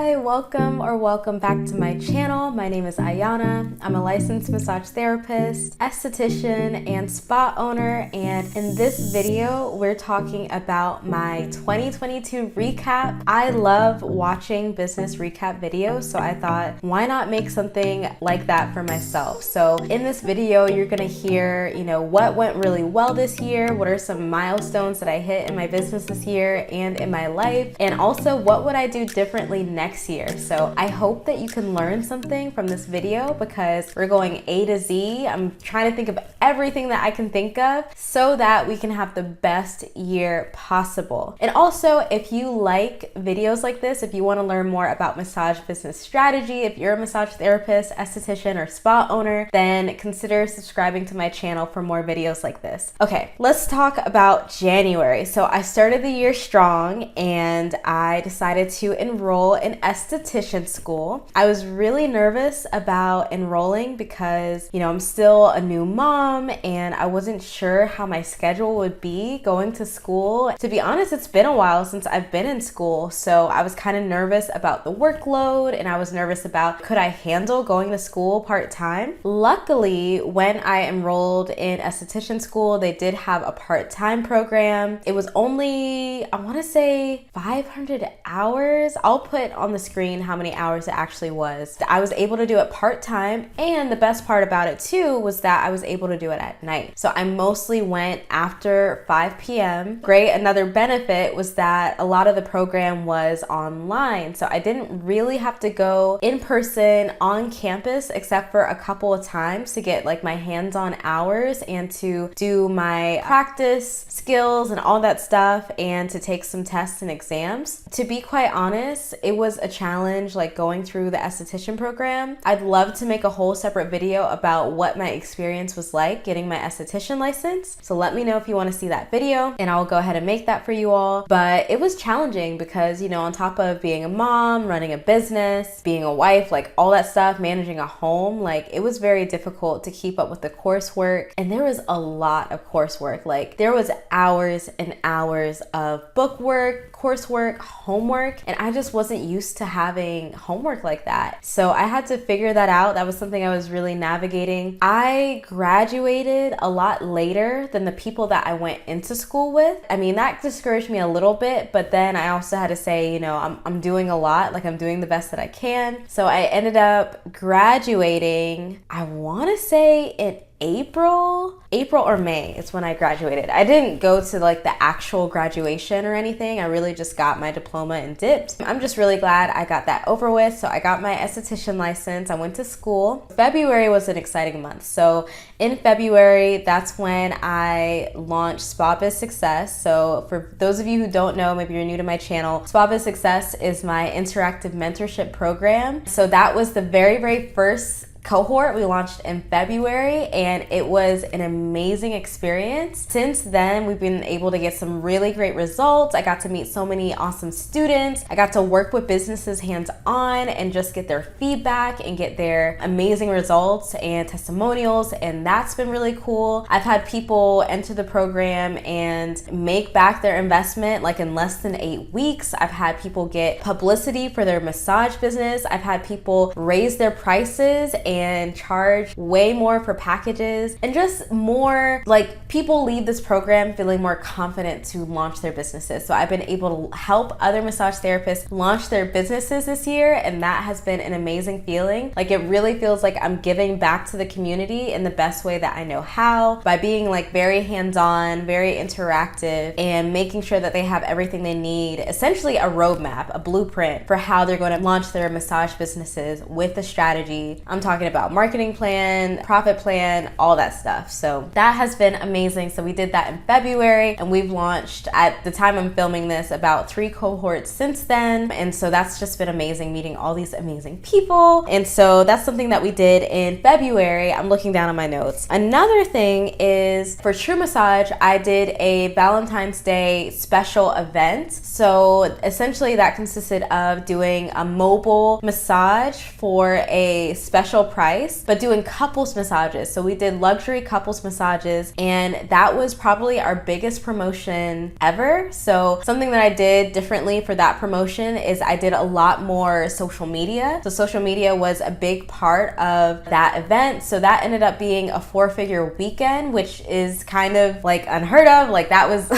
Hi, welcome back to my channel. My name is Ayana. I'm a licensed massage therapist, esthetician, and spa owner. And in this video, we're talking about my 2022 recap. I love watching business recap videos, so I thought, why not make something like that for myself? So in this video, you're gonna hear, what went really well this year, what are some milestones that I hit in my business this year and in my life, and also what would I do differently next year. So I hope that you can learn something from this video because we're going A to Z. I'm trying to think of everything that I can think of so that we can have the best year possible. And also, if you like videos like this, if you want to learn more about massage business strategy, if you're a massage therapist, esthetician, or spa owner, then consider subscribing to my channel for more videos like this. Okay, let's talk about January. So I started the year strong and I decided to enroll in esthetician school. I was really nervous about enrolling because, I'm still a new mom and I wasn't sure how my schedule would be going to school. To be honest, it's been a while since I've been in school, so I was kind of nervous about the workload and I was nervous about could I handle going to school part-time. Luckily, when I enrolled in esthetician school, they did have a part-time program. It was only, I want to say 500 hours. I'll put on the screen how many hours it actually was. I was able to do it part-time, and the best part about it too was that I was able to do it at night. So I mostly went after 5 p.m. Great, another benefit was that a lot of the program was online, so I didn't really have to go in person on campus except for a couple of times to get like my hands-on hours and to do my practice skills and all that stuff and to take some tests and exams. To be quite honest, it was a challenge like going through the esthetician program. I'd love to make a whole separate video about what my experience was like getting my esthetician license. So let me know if you want to see that video and I'll go ahead and make that for you all. But it was challenging because, on top of being a mom, running a business, being a wife, like all that stuff, managing a home, like it was very difficult to keep up with the coursework. And there was a lot of coursework. Like there was hours and hours of book work, coursework, homework, and I just wasn't used to having homework like that. So I had to figure that out. That was something I was really navigating. I graduated a lot later than the people that I went into school with. I mean, that discouraged me a little bit, but then I also had to say, I'm doing a lot, like I'm doing the best that I can. So I ended up graduating, I want to say in April or May is when I graduated. I didn't go to like the actual graduation or anything. I really just got my diploma and dipped. I'm just really glad I got that over with. So I got my esthetician license. I went to school. February was an exciting month. So in February, that's when I launched SpaBizSuccess. So for those of you who don't know, maybe you're new to my channel, SpaBizSuccess is my interactive mentorship program. So that was the very, very first cohort we launched in February, and it was an amazing experience. Since then, we've been able to get some really great results. I got to meet so many awesome students. I got to work with businesses hands-on and just get their feedback and get their amazing results and testimonials, and that's been really cool. I've had people enter the program and make back their investment like in less than 8 weeks. I've had people get publicity for their massage business. I've had people raise their prices and charge way more for packages, and just more like people leave this program feeling more confident to launch their businesses. So I've been able to help other massage therapists launch their businesses this year, and that has been an amazing feeling. Like it really feels like I'm giving back to the community in the best way that I know how, by being like very hands-on, very interactive, and making sure that they have everything they need, essentially a roadmap, a blueprint for how they're going to launch their massage businesses with the strategy. I'm talking about marketing plan, profit plan, all that stuff. So that has been amazing. So we did that in February, and we've launched, at the time I'm filming this, about 3 cohorts since then. And so that's just been amazing, meeting all these amazing people. And so that's something that we did in February. I'm looking down on my notes. Another thing is for True Massage, I did a Valentine's Day special event. So essentially that consisted of doing a mobile massage for a special price, but doing couples massages. So we did luxury couples massages, and that was probably our biggest promotion ever. So something that I did differently for that promotion is I did a lot more social media. So social media was a big part of that event. So that ended up being a 4-figure weekend, which is kind of like unheard of. Like that was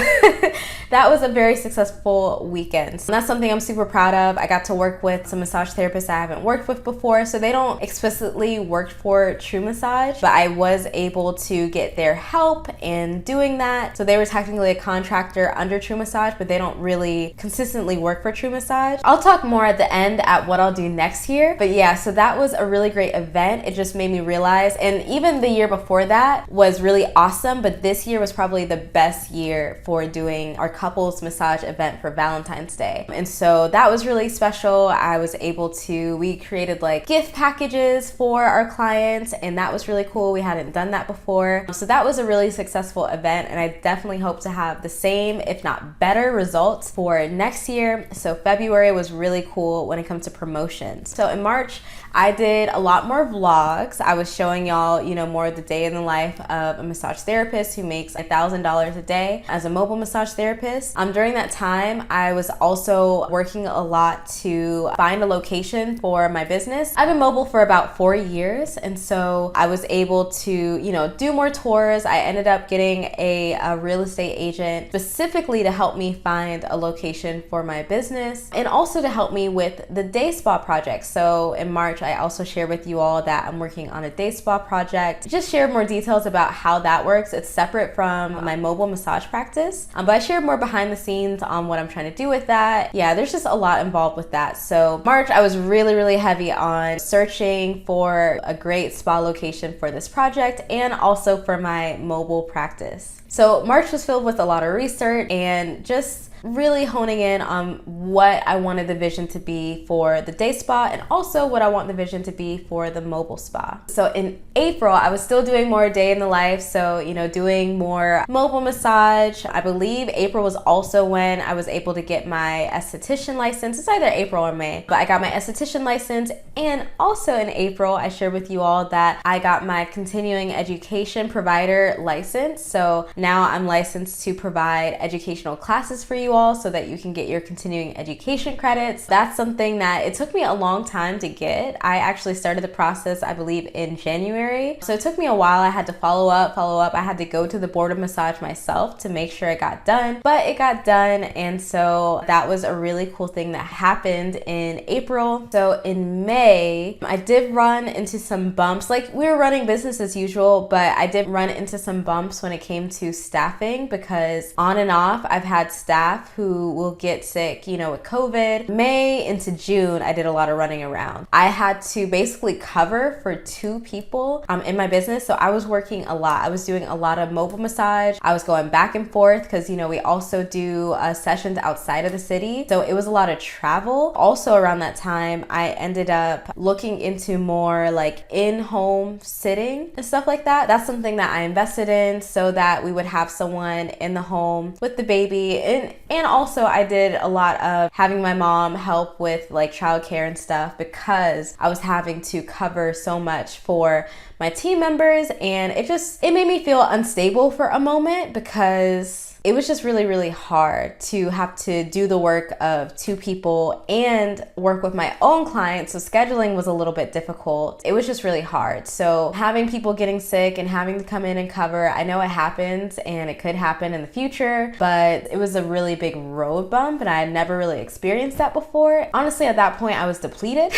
that was a very successful weekend. So that's something I'm super proud of. I got to work with some massage therapists I haven't worked with before. So they don't explicitly work for True Massage, but I was able to get their help in doing that. So they were technically a contractor under True Massage, but they don't really consistently work for True Massage. I'll talk more at the end at what I'll do next year. But yeah, so that was a really great event. It just made me realize, and even the year before that was really awesome, but this year was probably the best year for doing our couples massage event for Valentine's Day. And so that was really special. I was able to, we created like gift packages for our clients, and that was really cool. We hadn't done that before. So that was a really successful event, and I definitely hope to have the same, if not better, results for next year. So February was really cool when it comes to promotions. So in March, I did a lot more vlogs. I was showing y'all, more of the day in the life of a massage therapist who makes $1,000 a day as a mobile massage therapist. During that time, I was also working a lot to find a location for my business. I've been mobile for about 4 years, and so I was able to, do more tours. I ended up getting a real estate agent specifically to help me find a location for my business and also to help me with the day spa project. So in March, I also shared with you all that I'm working on a day spa project. Just shared more details about how that works. It's separate from my mobile massage practice, but I shared more behind the scenes on what I'm trying to do with that. Yeah, there's just a lot involved with that. So March, I was really, really heavy on searching for a great spa location for this project and also for my mobile practice. So March was filled with a lot of research and just really honing in on what I wanted the vision to be for the day spa and also what I want the vision to be for the mobile spa. So in April, I was still doing more day in the life. So, doing more mobile massage. I believe April was also when I was able to get my esthetician license. It's either April or May, but I got my esthetician license. And also in April, I shared with you all that I got my continuing education provider license. So now I'm licensed to provide educational classes for you all so that you can get your continuing education credits. That's something that it took me a long time to get. I actually started the process, I believe, in January. So it took me a while. I had to follow up. I had to go to the board of massage myself to make sure it got done, but it got done. And so that was a really cool thing that happened in April. So in May, I did run into some bumps. Like, we were running business as usual, but I did run into some bumps when it came to staffing, because on and off, I've had staff who will get sick, with COVID. May into June, I did a lot of running around. I had to basically cover for 2 people in my business. So I was working a lot. I was doing a lot of mobile massage. I was going back and forth because, we also do sessions outside of the city. So it was a lot of travel. Also around that time, I ended up looking into more like in-home sitting and stuff like that. That's something that I invested in so that we would have someone in the home with the baby. And also I did a lot of having my mom help with like childcare and stuff, because I was having to cover so much for my team members, and it made me feel unstable for a moment, because it was just really, really hard to have to do the work of 2 people and work with my own clients. So scheduling was a little bit difficult. It was just really hard. So having people getting sick and having to come in and cover, I know it happens and it could happen in the future, but it was a really big road bump and I had never really experienced that before. Honestly, at that point, I was depleted.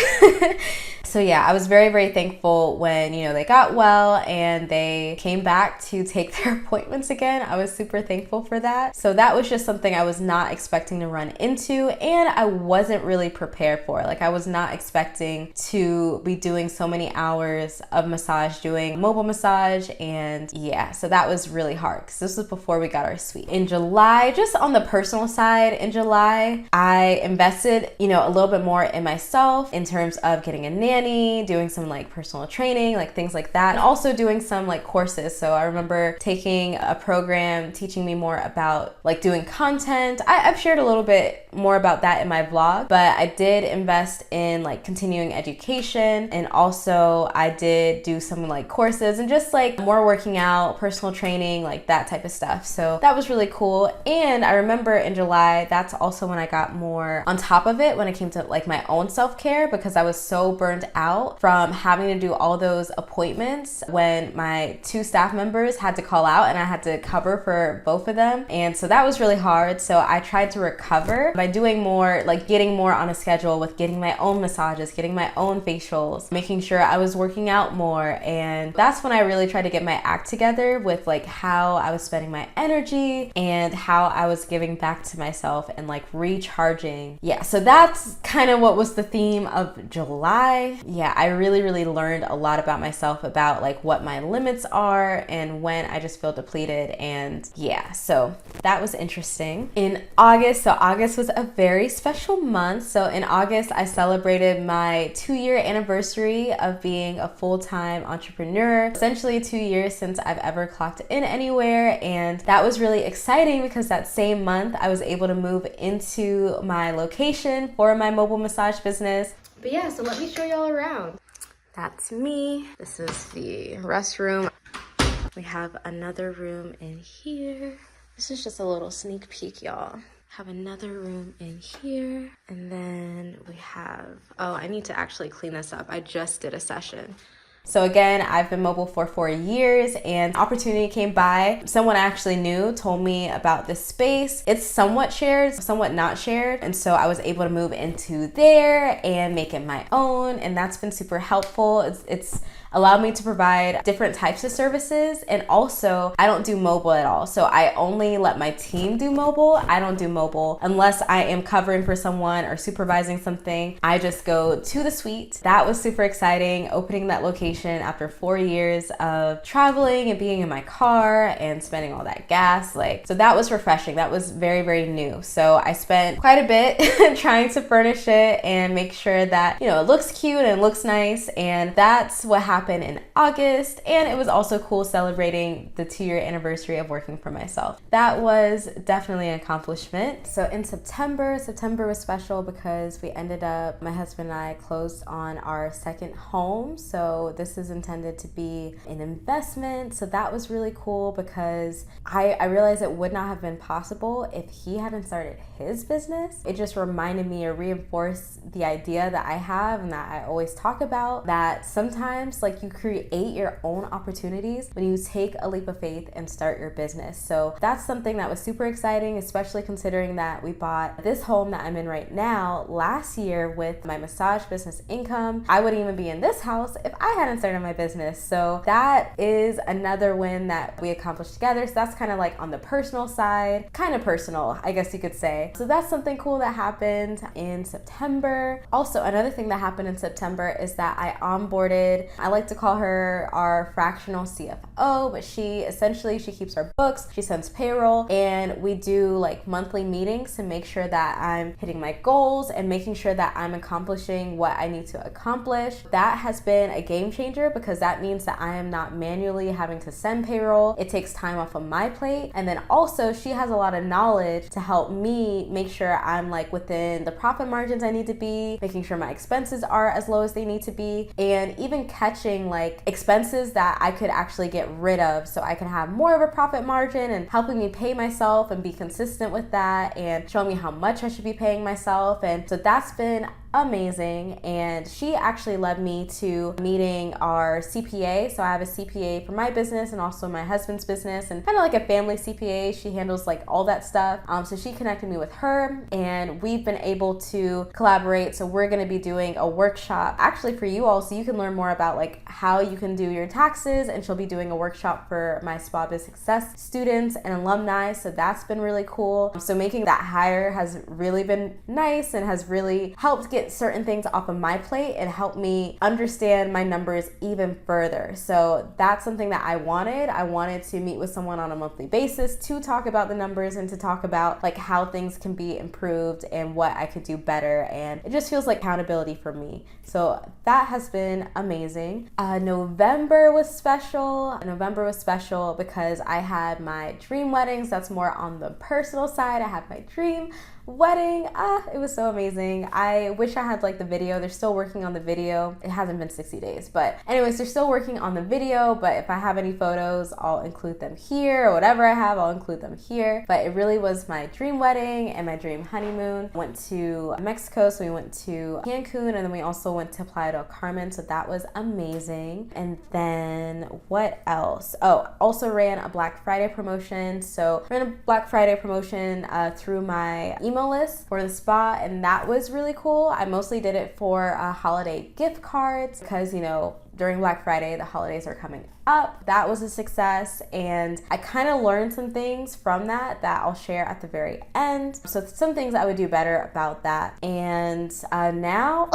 So yeah, I was very, very thankful when, they got well and they came back to take their appointments again. I was super thankful for that. So that was just something I was not expecting to run into, and I wasn't really prepared for. Like, I was not expecting to be doing so many hours of massage, doing mobile massage, and yeah, so that was really hard because this was before we got our suite. In July, just on the personal side, in July, I invested, a little bit more in myself in terms of getting a nanny, doing some like personal training, like things like that, and also doing some like courses. So I remember taking a program teaching me more about like doing content. I've shared a little bit more about that in my vlog, but I did invest in like continuing education, and also I did do some like courses and just like more working out, personal training, like that type of stuff. So that was really cool. And I remember in July, that's also when I got more on top of it when it came to like my own self-care, because I was so burned out from having to do all those appointments when my 2 staff members had to call out and I had to cover for both of them. And so that was really hard. So I tried to recover by doing more, like getting more on a schedule with getting my own massages, getting my own facials, making sure I was working out more. And that's when I really tried to get my act together with like how I was spending my energy and how I was giving back to myself and like recharging. Yeah, so that's kind of what was the theme of July. Yeah, I really learned a lot about myself, about like what my limits are and when I just feel depleted. And yeah, so that was interesting. In August, so August was a very special month. So in August, I celebrated my 2-year anniversary of being a full-time entrepreneur. Essentially 2 years since I've ever clocked in anywhere. And that was really exciting because that same month I was able to move into my location for my mobile massage business. But yeah, so let me show y'all around. That's me. This is the restroom. We have another room in here. This is just a little sneak peek, y'all. Have another room in here. And then we have, oh, I need to actually clean this up. I just did a session. So again, I've been mobile for 4 years, and opportunity came by. Someone I actually knew told me about this space. It's somewhat shared, somewhat not shared. And so I was able to move into there and make it my own. And that's been super helpful. It's allowed me to provide different types of services. And also I don't do mobile at all. So I only let my team do mobile. I don't do mobile unless I am covering for someone or supervising something. I just go to the suite. That was super exciting, opening that location after 4 years of traveling and being in my car and spending all that gas. So that was refreshing. That was very new. So I spent quite a bit trying to furnish it and make sure that, it looks cute and looks nice. And that's what happened in August. And it was also cool celebrating the 2-year anniversary of working for myself. That was definitely an accomplishment. So in September was special because we ended up, my husband and I closed on our second home. So this is intended to be an investment. So that was really cool because I realized it would not have been possible if he hadn't started his business. It just reminded me or reinforced the idea that I have and that I always talk about, that sometimes you create your own opportunities when you take a leap of faith and start your business. So that's something that was super exciting, especially considering that we bought this home that I'm in right now last year with my massage business income. I wouldn't even be in this house if I hadn't started my business. So that is another win that we accomplished together. So that's kind of like on the personal side, kind of personal, I guess you could say. So that's something cool that happened in September. Also, another thing that happened in September is that I onboarded, I like to call her our fractional CFO, but she keeps our books, she sends payroll, and we do monthly meetings to make sure that I'm hitting my goals and making sure that I'm accomplishing what I need to accomplish. That has been a game changer because that means that I am not manually having to send payroll. It takes time off of my plate. And then also she has a lot of knowledge to help me make sure I'm within the profit margins I need to be, making sure my expenses are as low as they need to be, and even catching expenses that I could actually get rid of so I can have more of a profit margin, and helping me pay myself and be consistent with that and showing me how much I should be paying myself. And so that's been amazing. And she actually led me to meeting our CPA. So I have a CPA for my business and also my husband's business, and kind of like a family CPA. She handles all that stuff. So she connected me with her and we've been able to collaborate. So we're going to be doing a workshop actually for you all so you can learn more about how you can do your taxes, and she'll be doing a workshop for my SpaBizSuccess students and alumni. So that's been really cool. So making that hire has really been nice and has really helped get get certain things off of my plate and help me understand my numbers even further. So that's something that I wanted. I wanted to meet with someone on a monthly basis to talk about the numbers and to talk about like how things can be improved and what I could do better. And it just feels like accountability for me. So that has been amazing. November was special. November was special because I had my dream weddings. That's more on the personal side. I had my dream wedding. It was so amazing. I wish I had like the video. They're still working on the video. It hasn't been 60 days, but anyways, they're still working on the video. But if I have any photos, I'll include them here, or whatever I have, I'll include them here. But it really was my dream wedding and my dream honeymoon. Went to Mexico, so we went to Cancun, and then we also went to Playa del Carmen, so that was amazing. And then what else? Oh, also ran a Black Friday promotion. So ran a Black Friday promotion through my email list for the spa, and that was really cool. I mostly did it for holiday gift cards because, you know, during Black Friday, the holidays are coming up. That was a success, and I kind of learned some things from that I'll share at the very end. So some things I would do better about that. And now,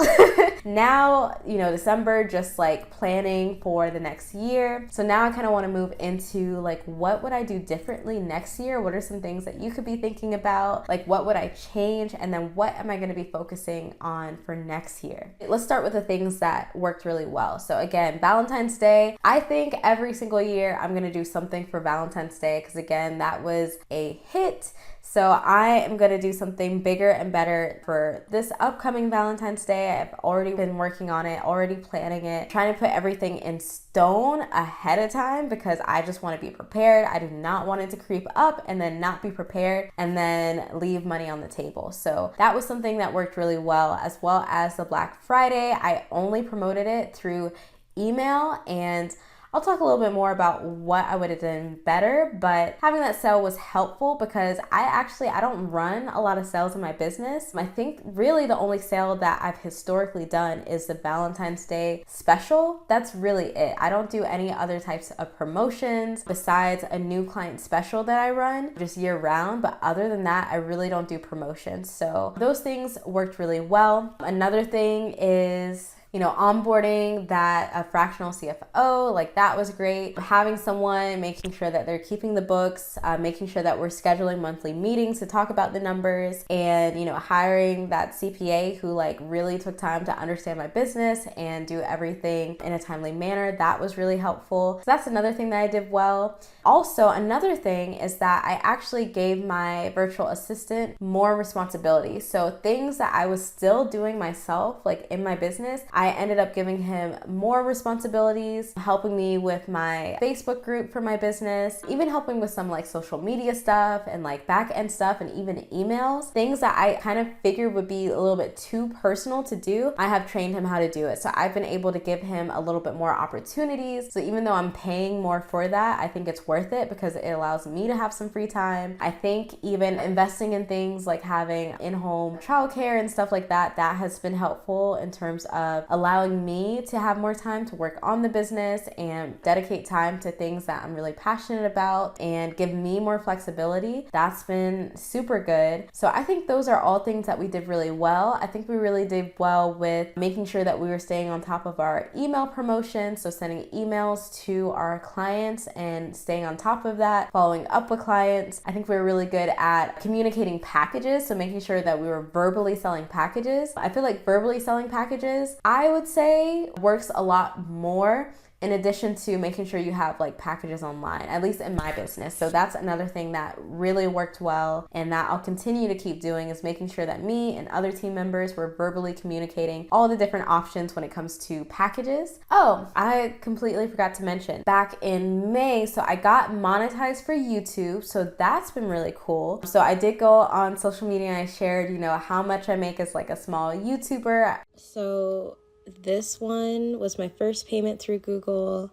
you know, December, just like planning for the next year. So now I kind of want to move into like, what would I do differently next year? What are some things that you could be thinking about? Like, what would I change? And then what am I going to be focusing on for next year? Let's start with the things that worked really well. So again, Valentine's Day. I think every single year I'm gonna do something for Valentine's Day because again, that was a hit. So I am gonna do something bigger and better for this upcoming Valentine's Day. I've already been working on it, already planning it, trying to put everything in stone ahead of time because I just want to be prepared. I do not want it to creep up and then not be prepared and then leave money on the table. So that was something that worked really well, as well as the Black Friday. I only promoted it through email, and I'll talk a little bit more about what I would have done better, but having that sale was helpful because I don't run a lot of sales in my business. I think really the only sale that I've historically done is the Valentine's Day special. That's really it. I don't do any other types of promotions besides a new client special that I run just year round, but other than that, I really don't do promotions. So those things worked really well. Another thing is, you know, onboarding that a fractional CFO, like that was great. Having someone, making sure that they're keeping the books, making sure that we're scheduling monthly meetings to talk about the numbers, and, you know, hiring that CPA who like really took time to understand my business and do everything in a timely manner. That was really helpful. So that's another thing that I did well. Also, another thing is that I actually gave my virtual assistant more responsibility. So things that I was still doing myself, like in my business, I ended up giving him more responsibilities, helping me with my Facebook group for my business, even helping with some like social media stuff and like back end stuff and even emails, things that I kind of figured would be a little bit too personal to do. I have trained him how to do it. So I've been able to give him a little bit more opportunities. So even though I'm paying more for that, I think it's worth it because it allows me to have some free time. I think even investing in things like having in-home childcare and stuff like that, that has been helpful in terms of allowing me to have more time to work on the business and dedicate time to things that I'm really passionate about and give me more flexibility. That's been super good. So I think those are all things that we did really well. I think we really did well with making sure that we were staying on top of our email promotion. So sending emails to our clients and staying on top of that, following up with clients. I think we were really good at communicating packages. So making sure that we were verbally selling packages. I feel like verbally selling packages, I would say, works a lot more in addition to making sure you have like packages online, at least in my business. So that's another thing that really worked well and that I'll continue to keep doing, is making sure that me and other team members were verbally communicating all the different options when it comes to packages. Oh, I completely forgot to mention back in May, so I got monetized for YouTube. So that's been really cool. So I did go on social media and I shared, you know, how much I make as like a small YouTuber. So this one was my first payment through Google.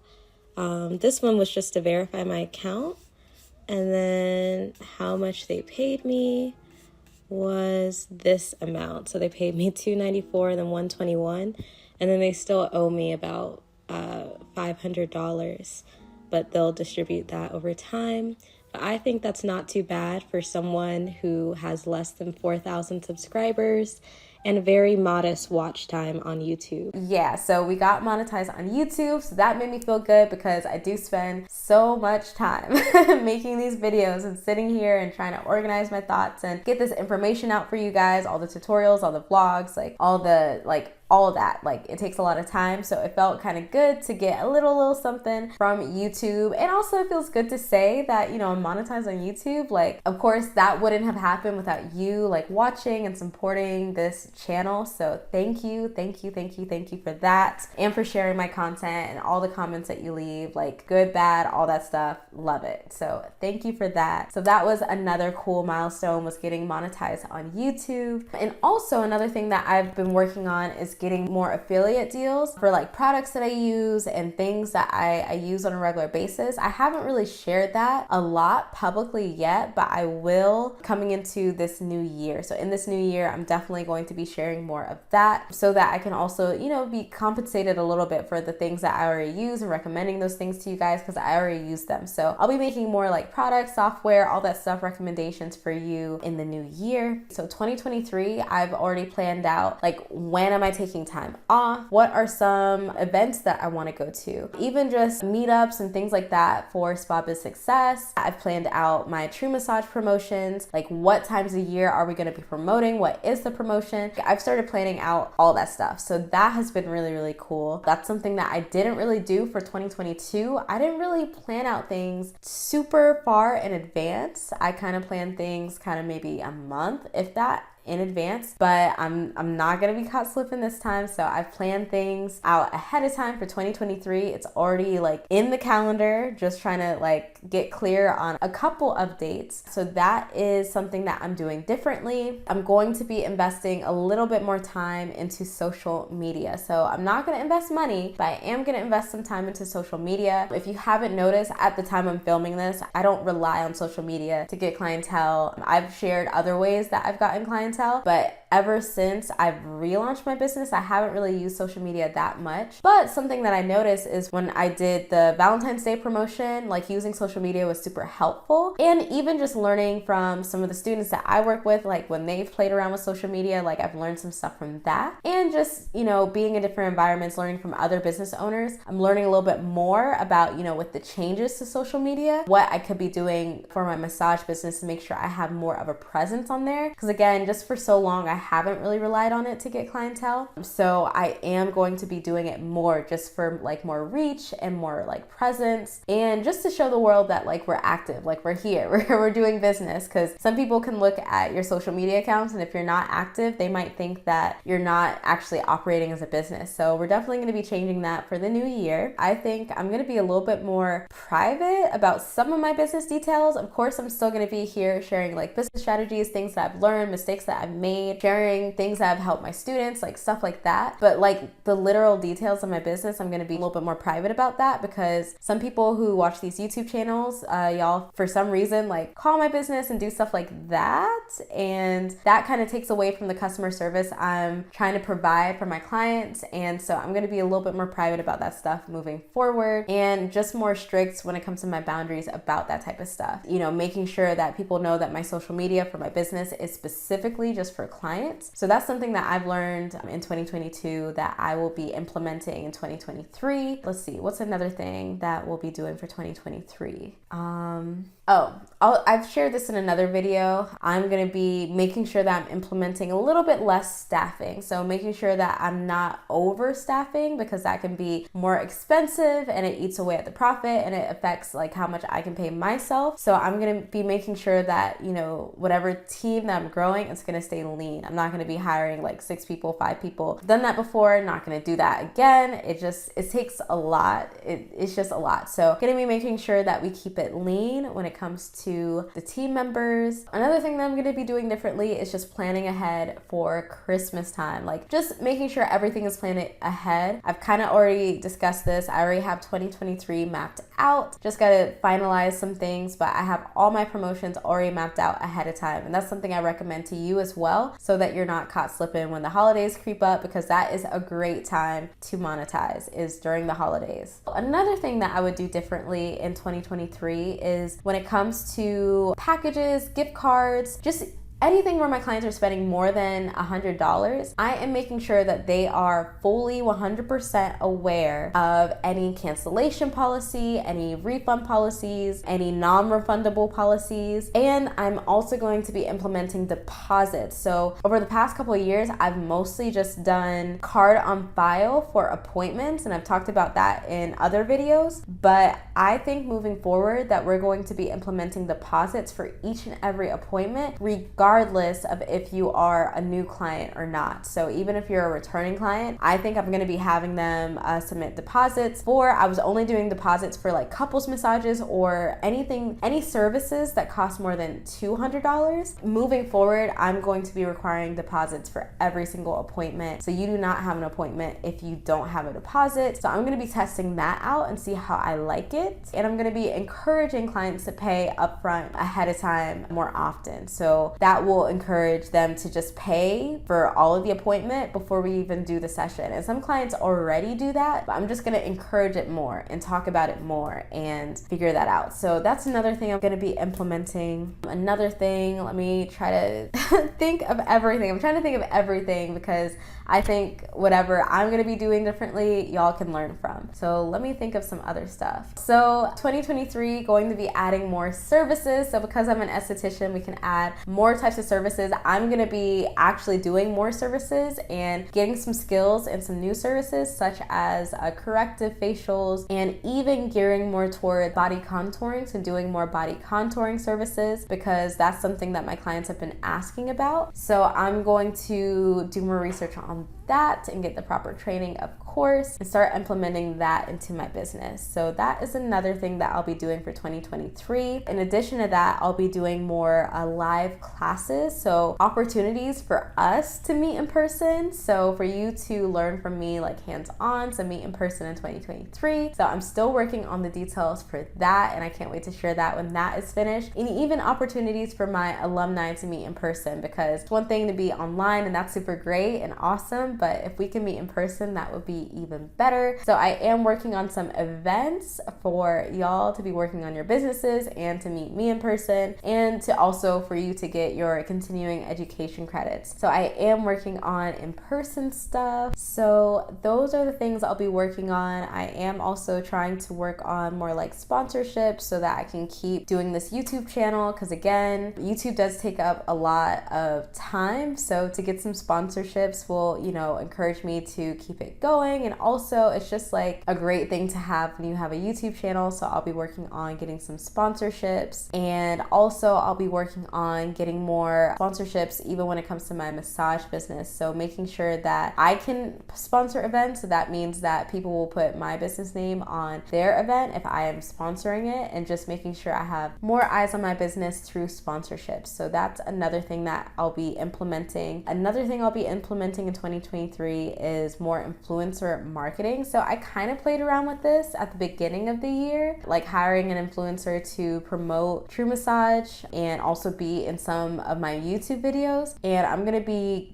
This one was just to verify my account. And then how much they paid me was this amount. So they paid me $294, then $121. And then they still owe me about $500, but they'll distribute that over time. But I think that's not too bad for someone who has less than 4,000 subscribers and a very modest watch time on YouTube. Yeah, so we got monetized on YouTube, so that made me feel good because I do spend so much time making these videos and sitting here and trying to organize my thoughts and get this information out for you guys, all the tutorials, all the vlogs, like all of that. Like, it takes a lot of time, so it felt kind of good to get a little something from YouTube. And also it feels good to say that, you know, I'm monetized on YouTube. Like, of course that wouldn't have happened without you like watching and supporting this channel. So thank you for that, and for sharing my content and all the comments that you leave, like good, bad, all that stuff. Love it. So thank you for that. So that was another cool milestone, was getting monetized on YouTube. And also another thing that I've been working on is getting more affiliate deals for like products that I use and things that I use on a regular basis. I haven't really shared that a lot publicly yet, but I will coming into this new year. So in this new year, I'm definitely going to be sharing more of that so that I can also, you know, be compensated a little bit for the things that I already use and recommending those things to you guys because I already use them. So I'll be making more like products, software, all that stuff, recommendations for you in the new year. So 2023, I've already planned out like when am I taking time off, what are some events that I want to go to, even just meetups and things like that for SpaBizSuccess. I've planned out my True Massage promotions, like what times a year are we going to be promoting, what is the promotion. I've started planning out all that stuff, so that has been really cool. That's something that I didn't really do for 2022. I didn't really plan out things super far in advance. I kind of planned things kind of maybe a month, if that, in advance, but I'm not gonna be caught slipping this time. So I've planned things out ahead of time for 2023. It's already like in the calendar, just trying to like get clear on a couple of dates. So that is something that I'm doing differently. I'm going to be investing a little bit more time into social media. So I'm not gonna invest money, but I am gonna invest some time into social media. If you haven't noticed, at the time I'm filming this, I don't rely on social media to get clientele. I've shared other ways that I've gotten clientele, but ever since I've relaunched my business, I haven't really used social media that much. But something that I noticed is when I did the Valentine's Day promotion, like using social media was super helpful. And even just learning from some of the students that I work with, like when they've played around with social media, like I've learned some stuff from that. And just, you know, being in different environments, learning from other business owners, I'm learning a little bit more about, you know, with the changes to social media, what I could be doing for my massage business to make sure I have more of a presence on there. Because again, just for so long, I haven't really relied on it to get clientele. So I am going to be doing it more just for like more reach and more like presence, and just to show the world that like we're active, like we're here, we're doing business. Because some people can look at your social media accounts, and if you're not active, they might think that you're not actually operating as a business. So we're definitely going to be changing that for the new year. I think I'm going to be a little bit more private about some of my business details. Of course, I'm still going to be here sharing like business strategies, things that I've learned, mistakes that I've made, sharing things that have helped my students, like stuff like that. But like the literal details of my business, I'm going to be a little bit more private about that, because some people who watch these YouTube channels, y'all for some reason like call my business and do stuff like that, and that kind of takes away from the customer service I'm trying to provide for my clients. And so I'm going to be a little bit more private about that stuff moving forward, and just more strict when it comes to my boundaries about that type of stuff. You know, making sure that people know that my social media for my business is specifically just for clients. So that's something that I've learned in 2022 that I will be implementing in 2023. Let's see, what's another thing that we'll be doing for 2023? I've shared this in another video. I'm going to be making sure that I'm implementing a little bit less staffing. So making sure that I'm not overstaffing, because that can be more expensive and it eats away at the profit and it affects like how much I can pay myself. So I'm going to be making sure that, you know, whatever team that I'm growing, it's going to stay lean. I'm not going to be hiring like 6 people, 5 people. I've done that before, not going to do that again. It takes a lot. It's just a lot. So going to be making sure that we keep it lean when it comes to the team members. Another thing that I'm going to be doing differently is just planning ahead for Christmas time. Like just making sure everything is planned ahead. I've kind of already discussed this. I already have 2023 mapped out. Just got to finalize some things, but I have all my promotions already mapped out ahead of time. And that's something I recommend to you as well, so that you're not caught slipping when the holidays creep up, because that is a great time to monetize, is during the holidays. Another thing that I would do differently in 2023 is when it comes to packages, gift cards, just anything where my clients are spending more than $100, I am making sure that they are fully 100% aware of any cancellation policy, any refund policies, any non-refundable policies, and I'm also going to be implementing deposits. So over the past couple of years, I've mostly just done card on file for appointments, and I've talked about that in other videos, but I think moving forward that we're going to be implementing deposits for each and every appointment, regardless of if you are a new client or not. So even if you're a returning client, I think I'm going to be having them submit deposits I was only doing deposits for like couples massages or any services that cost more than $200. Moving forward, I'm going to be requiring deposits for every single appointment. So you do not have an appointment if you don't have a deposit. So I'm going to be testing that out and see how I like it. And I'm going to be encouraging clients to pay upfront ahead of time more often. So that will encourage them to just pay for all of the appointment before we even do the session. And some clients already do that, but I'm just going to encourage it more and talk about it more and figure that out. So that's another thing I'm going to be implementing. Another thing, let me try to think of everything. I'm trying to think of everything because I think whatever I'm going to be doing differently, y'all can learn from. So let me think of some other stuff. So 2023, going to be adding more services. So because I'm an esthetician, we can add more types of services. I'm going to be actually doing more services and getting some skills and some new services such as corrective facials and even gearing more toward body contouring. So doing more body contouring services because that's something that my clients have been asking about. So I'm going to do more research on that and get the proper training, of course, and start implementing that into my business. So that is another thing that I'll be doing for 2023. In addition to that, I'll be doing more live classes, so opportunities for us to meet in person. So for you to learn from me like hands-on, so meet in person in 2023. So I'm still working on the details for that, and I can't wait to share that when that is finished. And even opportunities for my alumni to meet in person, because it's one thing to be online and that's super great and awesome, but if we can meet in person, that would be even better. So I am working on some events for y'all to be working on your businesses and to meet me in person, and to also for you to get your continuing education credits. So I am working on in-person stuff. So those are the things I'll be working on. I am also trying to work on more like sponsorships so that I can keep doing this YouTube channel, because again, YouTube does take up a lot of time. So to get some sponsorships will, encourage me to keep it going. And also it's just like a great thing to have when you have a YouTube channel. So I'll be working on getting some sponsorships, and also I'll be working on getting more sponsorships even when it comes to my massage business. So making sure that I can sponsor events. So that means that people will put my business name on their event if I am sponsoring it, and just making sure I have more eyes on my business through sponsorships. So that's another thing that I'll be implementing. Another thing I'll be implementing in 2023 is more influencer marketing. So I kind of played around with this at the beginning of the year, like hiring an influencer to promote True Massage and also be in some of my YouTube videos. And I'm going to be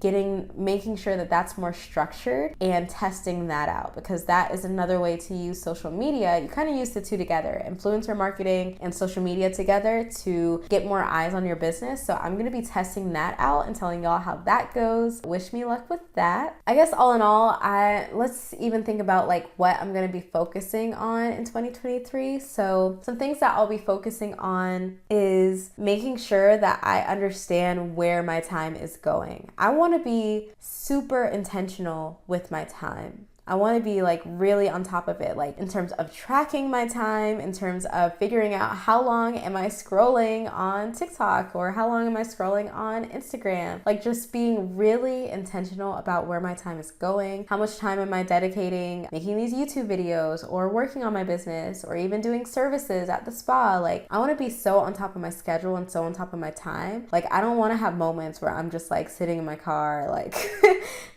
making sure that that's more structured and testing that out, because that is another way to use social media. You kind of use the two together, influencer marketing and social media together, to get more eyes on your business. So I'm going to be testing that out and telling y'all how that goes. Wish me luck with that. I guess all in all, let's even think about like what I'm going to be focusing on in 2023. So some things that I'll be focusing on is making sure that I understand where my time is going. I want to be super intentional with my time. I want to be like really on top of it, like in terms of tracking my time, in terms of figuring out how long am I scrolling on TikTok or how long am I scrolling on Instagram, like just being really intentional about where my time is going. How much time am I dedicating making these YouTube videos or working on my business or even doing services at the spa? Like I want to be so on top of my schedule and so on top of my time. Like I don't want to have moments where I'm just like sitting in my car, like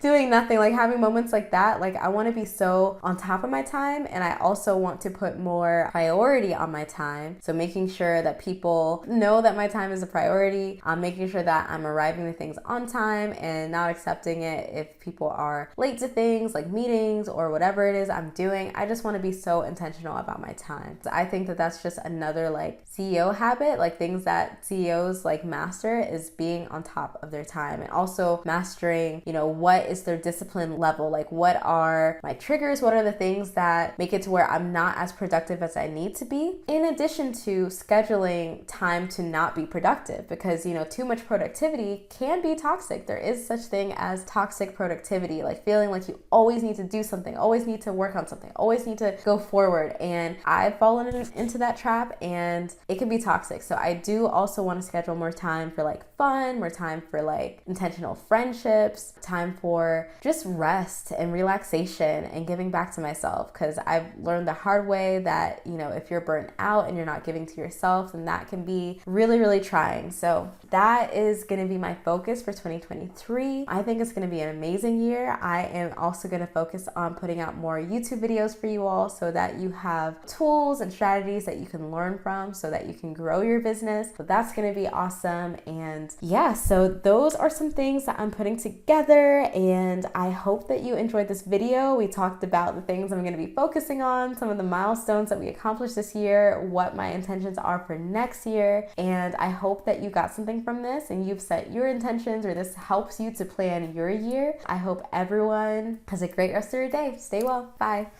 doing nothing, like having moments like that. Like I want want to be so on top of my time, and I also want to put more priority on my time. So making sure that people know that my time is a priority. I'm making sure that I'm arriving to things on time and not accepting it if people are late to things like meetings or whatever it is I'm doing. I just want to be so intentional about my time. So I think that that's just another like CEO habit, like things that CEOs like master is being on top of their time, and also mastering, what is their discipline level? Like, what are my triggers? What are the things that make it to where I'm not as productive as I need to be? In addition to scheduling time to not be productive, because, too much productivity can be toxic. There is such thing as toxic productivity, like feeling like you always need to do something, always need to work on something, always need to go forward. And I've fallen into that trap, and it can be toxic. So I do also want to schedule more time for like fun, more time for like intentional friendships, time for just rest and relaxation and giving back to myself, because I've learned the hard way that, if you're burnt out and you're not giving to yourself, then that can be really, really trying. So that is going to be my focus for 2023. I think it's going to be an amazing year. I am also going to focus on putting out more YouTube videos for you all so that you have tools and strategies that you can learn from so that you can grow your business. So that's going to be awesome. And yeah, so those are some things that I'm putting together, and I hope that you enjoyed this video. We talked about the things I'm going to be focusing on, some of the milestones that we accomplished this year, what my intentions are for next year, and I hope that you got something from this and you've set your intentions, or this helps you to plan your year. I hope everyone has a great rest of your day. Stay well. Bye.